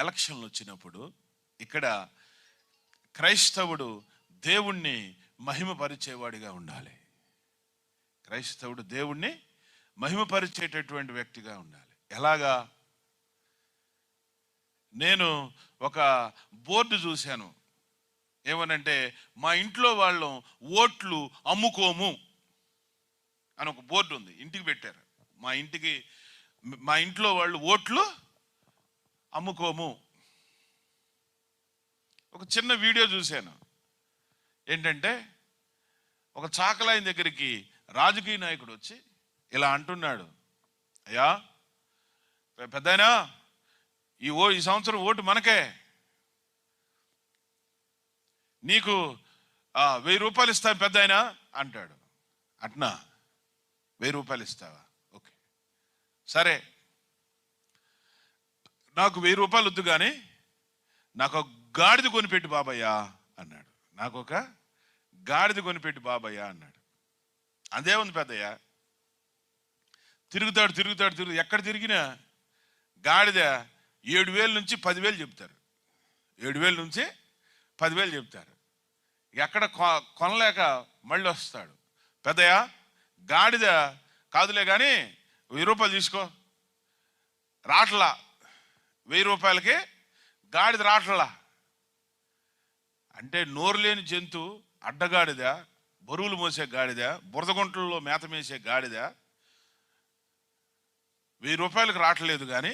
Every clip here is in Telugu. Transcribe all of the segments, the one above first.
ఎలక్షన్లు వచ్చినప్పుడు ఇక్కడ క్రైస్తవుడు దేవుణ్ణి మహిమపరిచేవాడిగా ఉండాలి. క్రైస్తవుడు దేవుణ్ణి మహిమపరిచేటటువంటి వ్యక్తిగా ఉండాలి. ఎలాగా? నేను ఒక బోర్డు చూశాను. ఏమనంటే, మా ఇంట్లో వాళ్ళం ఓట్లు అమ్ముకోము అని ఒక బోర్డు ఉంది, ఇంటికి పెట్టారు. మా ఇంట్లో వాళ్ళు ఓట్లు అమ్ముకోము. ఒక చిన్న వీడియో చూశాను. ఏంటంటే, ఒక చాకలాయన దగ్గరికి రాజకీయ నాయకుడు వచ్చి ఇలా అంటున్నాడు, అయ్యా పెద్దాయనా, ఈ సంవత్సరం ఓటు మనకే, నీకు 1000 రూపాయలు ఇస్తాను పెద్దాయనా అంటాడు. అట్నా, 1000 రూపాయలు ఇస్తావా? ఓకే సరే, నాకు 1000 రూపాయలు వద్దు కానీ నాకు ఒక గాడిద కొనిపెట్టు బాబయ్యా అన్నాడు. నాకు ఒక గాడిద కొనిపెట్టు బాబయ్యా అన్నాడు. అదే ఉంది పెద్దయ్య. తిరుగుతాడు ఎక్కడ తిరిగినా గాడిద 7,000 నుంచి 10,000 చెప్తారు. 7,000 నుంచి 10,000 చెప్తారు. ఎక్కడ కొనలేక మళ్ళీ వస్తాడు. పెద్దయ్య, గాడిద కాదులే కానీ 1000 రూపాయలు తీసుకో. రాట్లా, 1000 రూపాయలకి గాడిద రాట్లా అంటే, నోరు లేని జంతు అడ్డగాడిద, బరువులు మోసే గాడిద, బురదగుంటల్లో మేత మేసే గాడిద 1000 రూపాయలకు రావట్లేదు. కానీ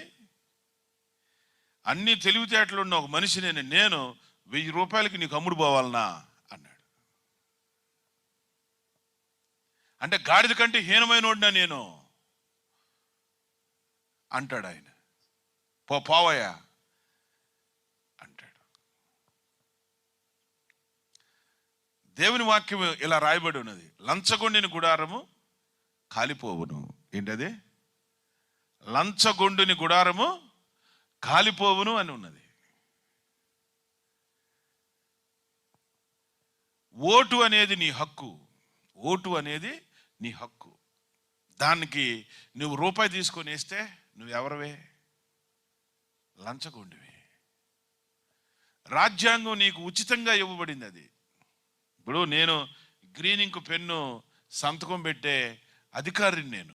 అన్ని తెలివితేటలున్న ఒక మనిషిని నేను 1000 రూపాయలకి నీకు అమ్ముడు పోవాలనా అన్నాడు. అంటే గాడిద కంటే హీనమైనోడినా నేను అంటాడు ఆయన. పోవయ్యా అంటాడు. దేవుని వాక్యం ఇలా రాయబడి ఉన్నది, లంచగొండిని గుడారము కాలిపోవును. ఏంటది? లంచగొండుని గుడారము కాలిపోవును అని ఉన్నది. ఓటు అనేది నీ హక్కు. ఓటు అనేది నీ హక్కు. దానికి నువ్వు రూపాయి తీసుకొని వేస్తే నువ్వెవరవే? లంచగొండివి. రాజ్యాంగం నీకు ఉచితంగా ఇవ్వబడింది. అది ఇప్పుడు నేను గ్రీన్ ఇంక్ పెన్ను సంతకం పెట్టే అధికారిని నేను.